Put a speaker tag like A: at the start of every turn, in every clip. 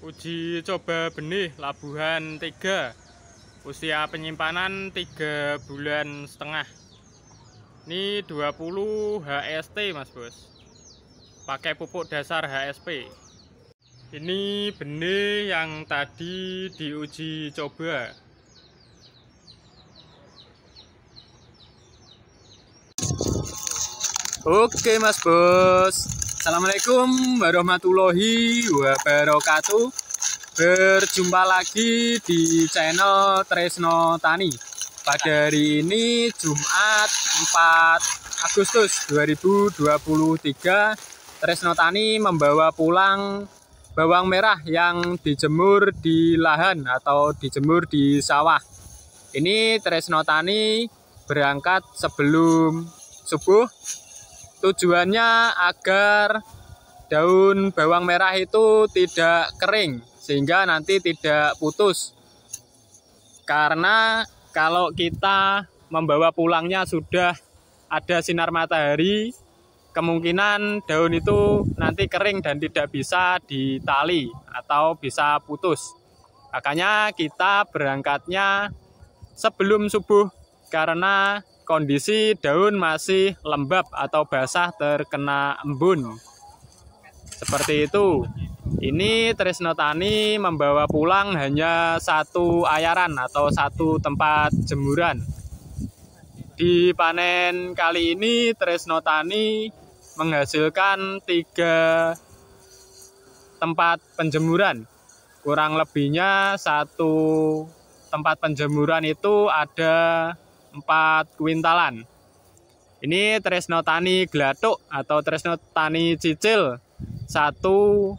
A: Uji coba benih Labuhan 3. Usia penyimpanan 3 bulan setengah. Ini 20 HST Mas Bos. Pakai pupuk dasar HSP. Ini benih yang tadi diuji coba. Oke Mas Bos, Assalamualaikum warahmatullahi wabarakatuh. Berjumpa lagi di channel Tresno Tani. Pada hari ini Jumat 4 Agustus 2023, Tresno Tani membawa pulang bawang merah yang dijemur di lahan atau dijemur di sawah. Ini Tresno Tani berangkat sebelum subuh. Tujuannya agar daun bawang merah itu tidak kering sehingga nanti tidak putus. Karena kalau kita membawa pulangnya sudah ada sinar matahari, kemungkinan daun itu nanti kering dan tidak bisa ditali atau bisa putus. Makanya kita berangkatnya sebelum subuh karena kondisi daun masih lembab atau basah terkena embun. Seperti itu. Ini Tresno Tani membawa pulang hanya satu ayaran atau satu tempat jemuran. Di panen kali ini Tresno Tani menghasilkan 3 tempat penjemuran. Kurang lebihnya satu tempat penjemuran itu ada 4 kuintalan. Ini Tresno Tani Glatuk atau Tresno Tani Cicil, satu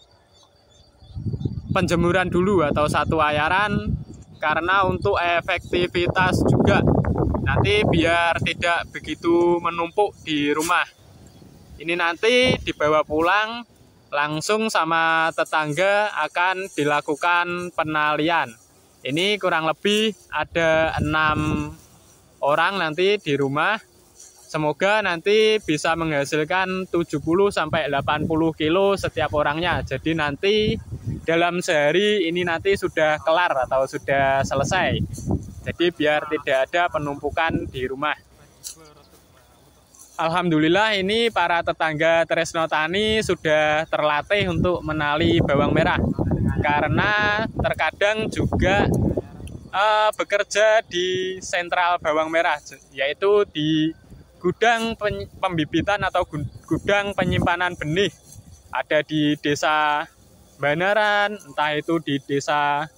A: penjemuran dulu atau satu ayaran, karena untuk efektivitas juga nanti biar tidak begitu menumpuk di rumah. Ini nanti dibawa pulang langsung sama tetangga akan dilakukan penalian. Ini kurang lebih ada 6 orang nanti di rumah. Semoga nanti bisa menghasilkan 70 sampai 80 kilo setiap orangnya. Jadi nanti dalam sehari ini nanti sudah kelar atau sudah selesai. Jadi biar tidak ada penumpukan di rumah. Alhamdulillah ini para tetangga Tresno Tani sudah terlatih untuk menali bawang merah. Karena terkadang juga bekerja di sentral bawang merah, yaitu di gudang pembibitan atau gudang penyimpanan benih. Ada di desa Banaran, entah itu di desa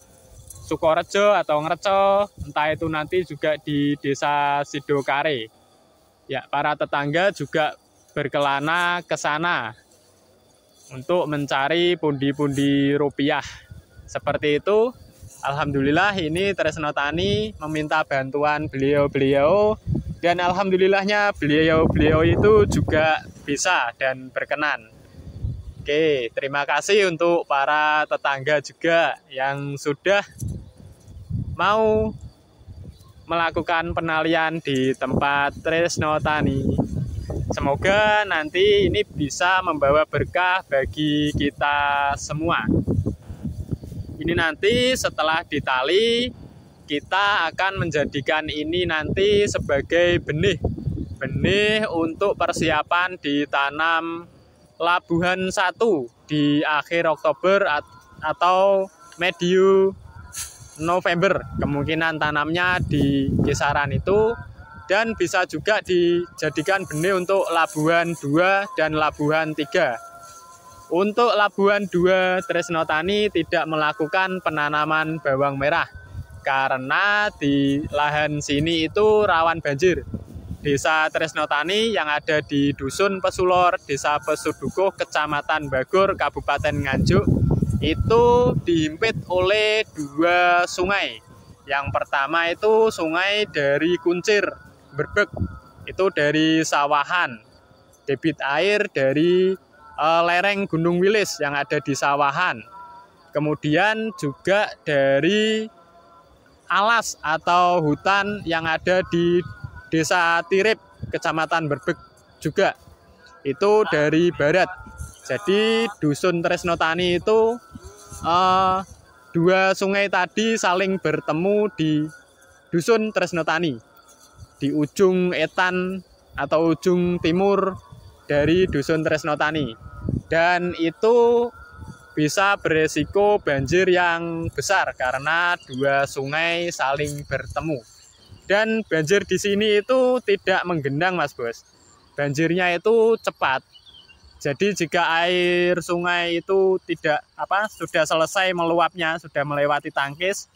A: Sukorejo atau Ngreco, entah itu nanti juga di desa Sidokare. Ya, para tetangga juga berkelana ke sana untuk mencari pundi-pundi rupiah. Seperti itu. Alhamdulillah ini Tresno Tani meminta bantuan beliau-beliau, dan alhamdulillahnya beliau-beliau itu juga bisa dan berkenan. Oke, terima kasih untuk para tetangga juga yang sudah mau melakukan penalian di tempat Tresno Tani. Semoga nanti ini bisa membawa berkah bagi kita semua. Ini nanti setelah ditali, kita akan menjadikan ini nanti sebagai benih untuk persiapan ditanam Labuhan 1 di akhir Oktober atau medio November. Kemungkinan tanamnya di kisaran itu, dan bisa juga dijadikan benih untuk Labuhan 2 dan Labuhan 3. Untuk Labuhan 2, Tresno Tani tidak melakukan penanaman bawang merah karena di lahan sini itu rawan banjir. Desa Tresno Tani yang ada di Dusun Pesulor, Desa Pesudukuh, Kecamatan Bagor, Kabupaten Nganjuk, itu dihimpit oleh 2 sungai. Yang pertama itu sungai dari Kuncir, Berbek, itu dari Sawahan. Debit air dari lereng Gunung Wilis yang ada di Sawahan. Kemudian juga dari alas atau hutan yang ada di Desa Tirip, Kecamatan Berbek juga. Itu dari barat. Jadi Dusun Tresno Tani itu dua sungai tadi saling bertemu di Dusun Tresnotani, di ujung etan atau ujung timur dari Dusun Tresnotani, dan itu bisa beresiko banjir yang besar karena dua sungai saling bertemu. Dan banjir di sini itu tidak menggenang, Mas Bos. Banjirnya itu cepat. Jadi jika air sungai itu sudah selesai meluapnya, sudah melewati tangkis,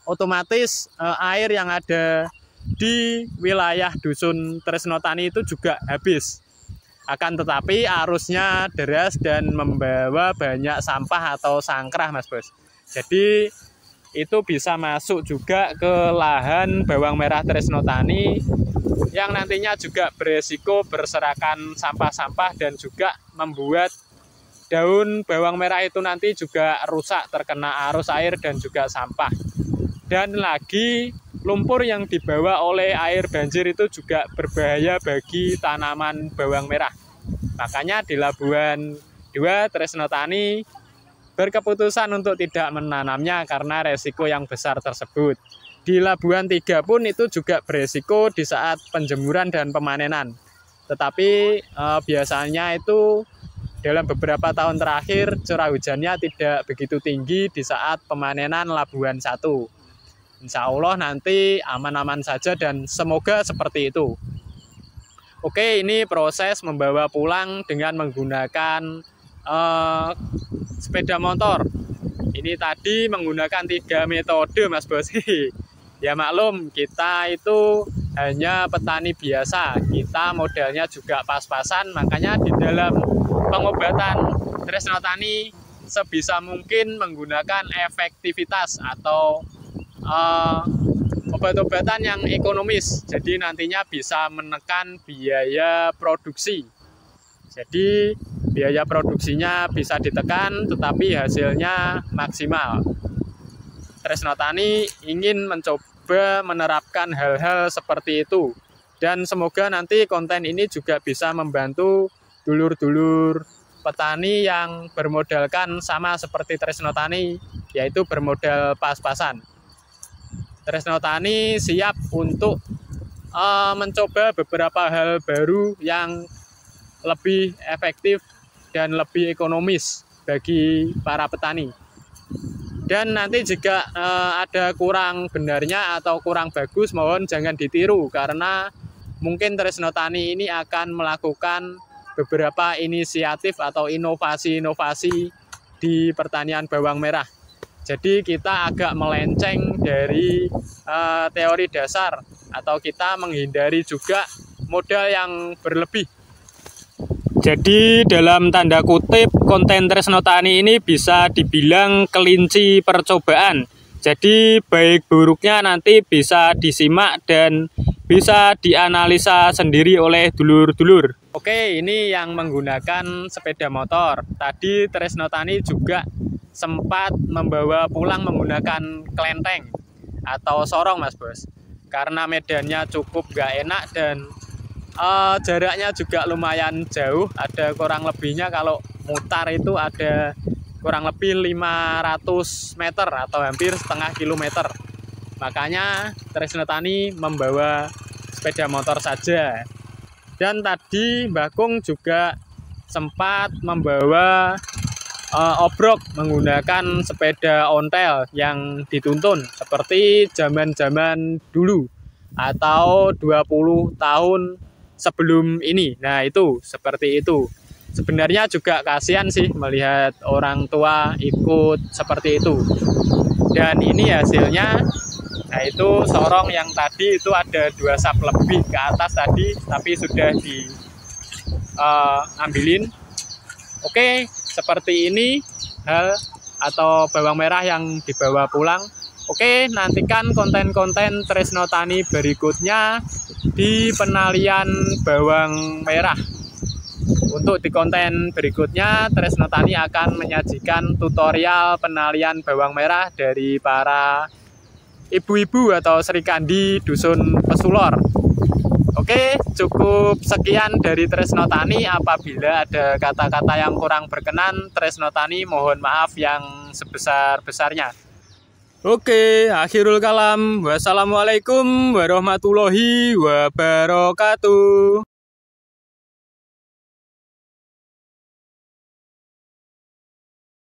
A: otomatis air yang ada di wilayah Dusun Tresnotani itu juga habis. Akan tetapi arusnya deras dan membawa banyak sampah atau sangkrah, Mas Bos. Jadi itu bisa masuk juga ke lahan bawang merah Tresnotani yang nantinya juga beresiko berserakan sampah-sampah dan juga membuat daun bawang merah itu nanti juga rusak terkena arus air dan juga sampah. Dan lagi lumpur yang dibawa oleh air banjir itu juga berbahaya bagi tanaman bawang merah. Makanya di Labuan 2 Tresnotani berkeputusan untuk tidak menanamnya karena resiko yang besar tersebut. Di Labuan 3 pun itu juga beresiko di saat penjemuran dan pemanenan. Tetapi biasanya itu dalam beberapa tahun terakhir curah hujannya tidak begitu tinggi di saat pemanenan Labuan 1. Insya Allah nanti aman-aman saja dan semoga seperti itu. Oke, ini proses membawa pulang dengan menggunakan sepeda motor. Ini tadi menggunakan 3 metode, Mas Bos. Ya maklum, kita itu hanya petani biasa, kita modalnya juga pas-pasan, makanya di dalam pengobatan Tresnotani sebisa mungkin menggunakan efektivitas atau obat-obatan yang ekonomis, jadi nantinya bisa menekan biaya produksi. Jadi biaya produksinya bisa ditekan, tetapi hasilnya maksimal. Tresnotani ingin mencoba menerapkan hal-hal seperti itu, dan semoga nanti konten ini juga bisa membantu dulur-dulur petani yang bermodalkan sama seperti Tresnotani, yaitu bermodal pas-pasan. Tresnotani siap untuk mencoba beberapa hal baru yang lebih efektif dan lebih ekonomis bagi para petani. Dan nanti jika ada kurang benarnya atau kurang bagus, mohon jangan ditiru karena mungkin Tresnotani ini akan melakukan beberapa inisiatif atau inovasi-inovasi di pertanian bawang merah. Jadi kita agak melenceng dari teori dasar atau kita menghindari juga modal yang berlebih. Jadi dalam tanda kutip konten Tresnotani ini bisa dibilang kelinci percobaan. Jadi baik buruknya nanti bisa disimak dan bisa dianalisa sendiri oleh dulur-dulur. Oke, ini yang menggunakan sepeda motor. Tadi Tresnotani juga sempat membawa pulang menggunakan kelenteng atau sorong, Mas Bos. Karena medannya cukup gak enak dan jaraknya juga lumayan jauh, ada kurang lebihnya kalau mutar itu ada kurang lebih 500 meter atau hampir setengah kilometer. Makanya Tresnotani membawa sepeda motor saja. Dan tadi Mbah Kung juga sempat membawa obrok menggunakan sepeda ontel yang dituntun seperti zaman-zaman dulu atau 20 tahun sebelum ini. Nah itu seperti itu. Sebenarnya juga kasihan sih melihat orang tua ikut seperti itu. Dan ini hasilnya, nah itu sorong yang tadi itu ada 2 sap lebih ke atas tadi, tapi sudah diambilin. Oke, seperti ini hal atau bawang merah yang dibawa pulang. Oke, nantikan konten-konten Tresnotani berikutnya di penalian bawang merah. Untuk di konten berikutnya, Tresnotani akan menyajikan tutorial penalian bawang merah dari para ibu-ibu atau Sri Kandi Dusun Pesulor. Oke, cukup sekian dari Tresno Tani. Apabila ada kata-kata yang kurang berkenan, Tresno Tani mohon maaf yang sebesar-besarnya. Oke, akhirul kalam. Wassalamualaikum warahmatullahi wabarakatuh.